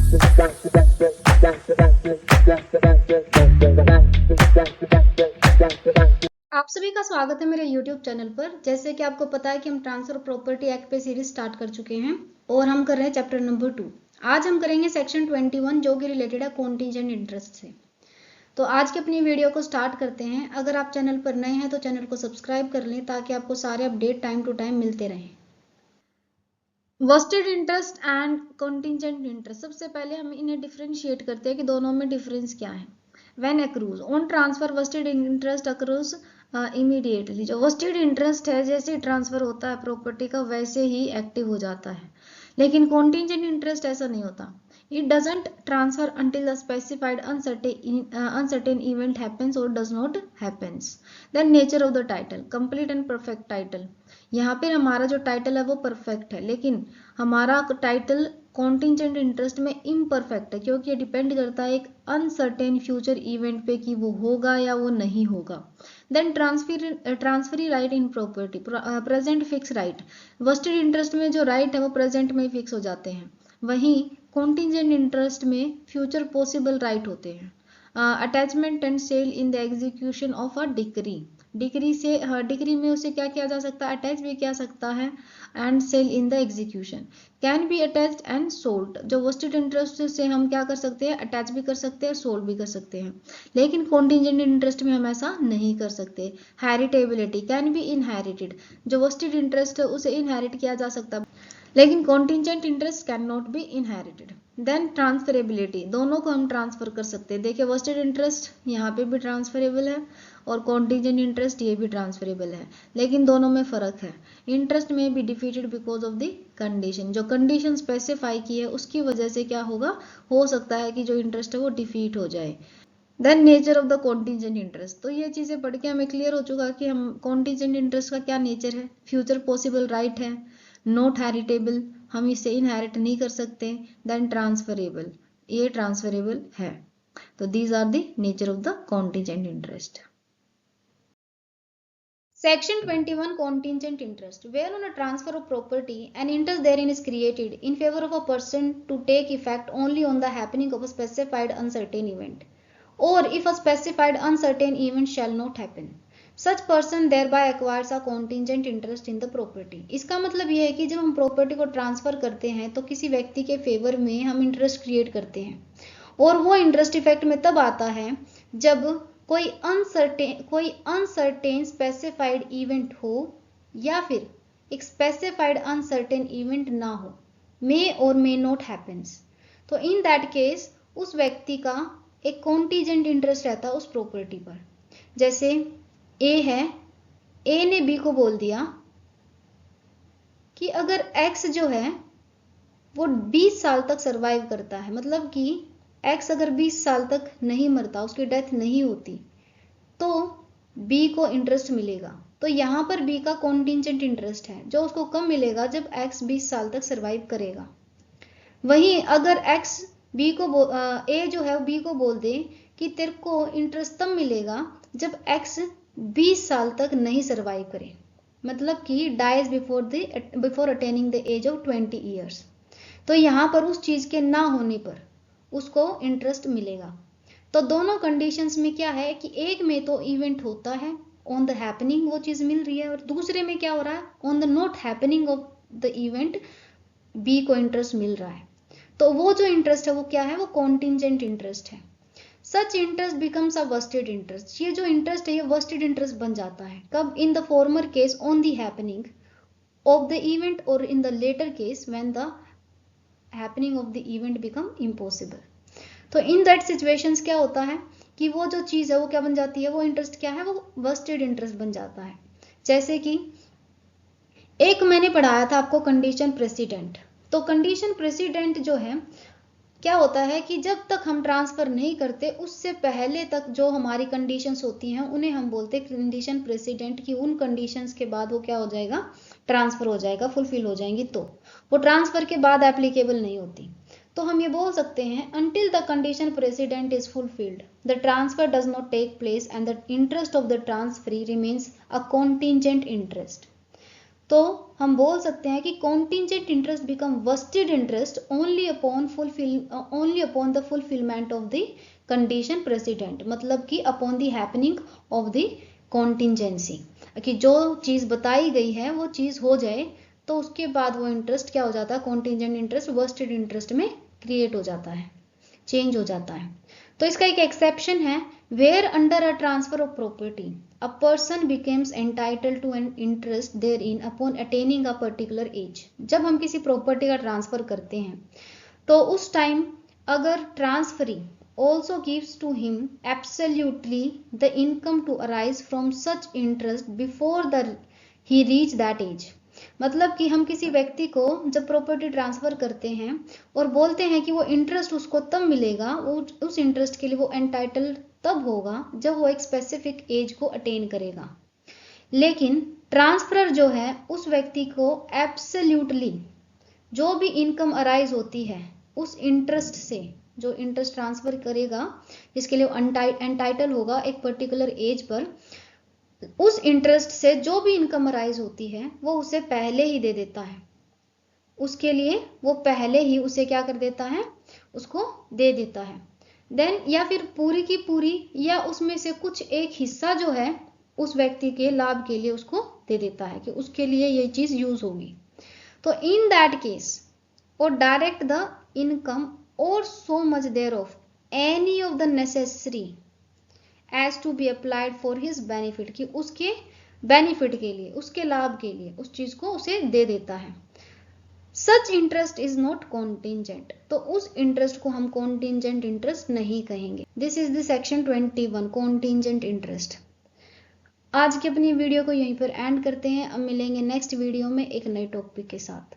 आप सभी का स्वागत है मेरे YouTube चैनल पर। जैसे कि आपको पता है कि हम ट्रांसफर प्रॉपर्टी एक्ट पे सीरीज स्टार्ट कर चुके हैं और हम कर रहे हैं चैप्टर नंबर 2। आज हम करेंगे सेक्शन 21 जो कि रिलेटेड है कॉन्टिजेंट इंटरेस्ट से। तो आज की अपनी वीडियो को स्टार्ट करते हैं। अगर आप चैनल पर नए हैं तो चैनल को सब्सक्राइब कर लें ताकि आपको सारे अपडेट टाइम टू टाइम मिलते रहें। Vested interest and contingent interest, सबसे पहले हम इन्हें डिफ्रेंशिएट करते हैं कि दोनों में डिफरेंस क्या है। When accrues on transfer vested interest accrues immediately, जो वेस्टेड इंटरेस्ट है जैसे ही ट्रांसफर होता है प्रॉपर्टी का वैसे ही एक्टिव हो जाता है। लेकिन कॉन्टिजेंट इंटरेस्ट ऐसा नहीं होता। It doesn't transfer until the specified uncertain event happens or does not happens. Then nature of the title, complete and perfect title. यहाँ पर हमारा जो टाइटल है वो परफेक्ट है, लेकिन हमारा टाइटल कॉन्टिजेंट इंटरेस्ट में इम्परफेक्ट है क्योंकि ये डिपेंड करता है एक अनसर्टेन फ्यूचर इवेंट पे कि वो होगा या वो नहीं होगा। Then transferee right in property, present fix right. Vested interest में जो राइट है वो प्रेजेंट में फिक्स हो जाते हैं, वहीं कॉन्टिजेंट इंटरेस्ट में फ्यूचर पॉसिबल राइट होते हैं। Attachment and sale in the execution of a decree, decree में उसे क्या किया जा सकता है, अटैच भी किया सकता है, and sale in the execution. Can be attached and sold, vested वेस्टेड इंटरेस्ट से हम क्या कर सकते हैं, अटैच भी कर सकते हैं, सोल्ड भी कर सकते हैं, लेकिन कॉन्टिजेंट इंटरेस्ट में हम ऐसा नहीं कर सकते। Heritability, can be inherited, vested वेस्टेड इंटरेस्ट है उसे इनहेरिट किया जा सकता है लेकिन contingent interest can not be inherited. Then transferability, दोनों को हम ट्रांसफर कर सकते हैं। देखिए वेस्टेड इंटरेस्ट यहाँ पे भी ट्रांसफरेबल है और कॉन्टिजेंट इंटरेस्ट ये भी ट्रांसफरेबल है, लेकिन दोनों में फर्क है। इंटरेस्ट में be defeated because of the condition, जो कंडीशन स्पेसिफाई की है उसकी वजह से क्या होगा, हो सकता है कि जो इंटरेस्ट है वो डिफीट हो जाए। Then nature of the contingent interest, तो ये चीजें पढ़ के हमें क्लियर हो चुका कि हम कॉन्टिजेंट इंटरेस्ट का क्या नेचर है। फ्यूचर पॉसिबल राइट है, नॉट हेरिटेबल, हम इसे इनहेरिट नहीं कर सकते। देन ट्रांसफरेबल, ये ट्रांसफरेबल है। तो these are the nature of the contingent interest. Section 21 Contingent Interest, where on a transfer of property an interest therein is created in favor of a person to take effect only on the happening of a specified uncertain event, or if a specified uncertain event shall not happen, such person thereby acquires a contingent interest in the property. इसका मतलब ये है कि जब हम property को transfer करते हैं तो किसी व्यक्ति के फेवर में हम इंटरेस्ट क्रिएट करते हैं, और वो इंटरेस्ट इफेक्ट में तब आता है जब कोई अनसर्टेन स्पेसिफाइड इवेंट हो या फिर एक स्पेसिफाइड अनसर्टेन इवेंट ना हो, मे और मे नॉट हैपेंस। तो इन दैट केस उस व्यक्ति का एक कॉन्टिजेंट इंटरेस्ट रहता है उस प्रॉपर्टी पर। जैसे ए है, ए ने बी को बोल दिया कि अगर एक्स जो है वो 20 साल तक सरवाइव करता है, मतलब कि एक्स अगर 20 साल तक नहीं मरता, उसकी डेथ नहीं होती, तो बी को इंटरेस्ट मिलेगा। तो यहाँ पर बी का कॉन्टिजेंट इंटरेस्ट है जो उसको कब मिलेगा, जब एक्स 20 साल तक सरवाइव करेगा। वहीं अगर एक्स बी को ए जो है बी को बोल दे कि तेरे को इंटरेस्ट तब मिलेगा जब एक्स 20 साल तक नहीं सरवाइव करे, मतलब कि dies before attaining the age of 20 years, तो यहाँ पर उस चीज के ना होने पर उसको इंटरेस्ट मिलेगा। तो दोनों कंडीशंस में क्या है कि एक में तो इवेंट होता है, ऑन द हैपनिंग वो चीज मिल रही है, और दूसरे में क्या हो रहा है, on the not happening of the event B को इंटरेस्ट मिल रहा है। तो वो जो इंटरेस्ट है वो क्या है, वो कॉन्टिजेंट इंटरेस्ट है। Such interest becomes a vested interest, ये जो इंटरेस्ट है ये वेस्टेड इंटरेस्ट बन जाता है कब, in the former case on the happening of the event, और in the latter case when the happening of the event become impossible. तो इन दैट सिचुएशंस क्या होता है कि वो जो चीज है वो क्या बन जाती है, वो इंटरेस्ट क्या है, वो वेस्टेड इंटरेस्ट बन जाता है। जैसे कि एक मैंने पढ़ाया था आपको कंडीशन प्रेसिडेंट, तो कंडीशन प्रेसिडेंट जो है क्या होता है कि जब तक हम ट्रांसफर नहीं करते उससे पहले तक जो हमारी कंडीशंस होती हैं उन्हें हम बोलते हैं कंडीशन प्रेसिडेंट, की उन कंडीशंस के बाद वो क्या हो जाएगा, ट्रांसफर हो जाएगा, फुलफिल हो जाएंगी, तो वो ट्रांसफर के बाद एप्लीकेबल नहीं होती। तो हम ये बोल सकते हैं until the condition precedent is fulfilled, the transfer does not take place and the interest of the transferee remains a contingent interest. तो हम बोल सकते हैं कि contingent interest become vested interest only upon the fulfilment of the condition precedent, मतलब कि upon the happening of the contingency, कि जो चीज बताई गई है वो चीज हो जाए तो उसके बाद वो इंटरेस्ट क्या हो जाता है, कॉन्टिंजेंट इंटरेस्ट वेस्टेड इंटरेस्ट में क्रिएट हो जाता है, चेंज हो जाता है। तो इसका एक एक्सेप्शन है, where under a transfer of property a person becomes entitled to an interest therein upon attaining a particular age। जब हम किसी प्रॉपर्टी का ट्रांसफर करते हैं तो उस टाइम अगर transferee also gives to him absolutely the income to arise from such interest before he reach that age, मतलब कि हम किसी व्यक्ति को जब प्रॉपर्टी ट्रांसफर करते हैं और बोलते हैं कि वो इंटरेस्ट उसको तब मिलेगा, वो उस इंटरेस्ट के लिए वो एंटाइटल तब होगा जब वो एक स्पेसिफिक एज को अटेन करेगा। लेकिन ट्रांसफरर जो है उस व्यक्ति को एब्सोल्युटली जो भी इनकम अराइज होती है उस इंटरेस्ट से, जो इंटरेस्ट ट्रांसफर करेगा जिसके लिए एंटाइटल होगा एक पर्टिकुलर एज पर, उस इंटरेस्ट से जो भी इनकम अराइज होती है वो उसे पहले ही दे देता है, उसके लिए वो पहले ही उसे क्या कर देता है, उसको दे देता है। देन या फिर पूरी की पूरी या उसमें से कुछ एक हिस्सा जो है उस व्यक्ति के लाभ के लिए उसको दे देता है कि उसके लिए ये चीज यूज होगी। तो in that case or direct the income or so much thereof any of the necessary as to be applied for his benefit, कि उसके बेनिफिट के लिए, उसके लाभ के लिए उस चीज को उसे दे देता है। Such interest is not contingent, तो उस इंटरेस्ट को हम कॉन्टिंजेंट इंटरेस्ट नहीं कहेंगे। This is the section 21 contingent interest. आज की अपनी वीडियो को यहीं पर एंड करते हैं, अब मिलेंगे नेक्स्ट वीडियो में एक नए टॉपिक के साथ।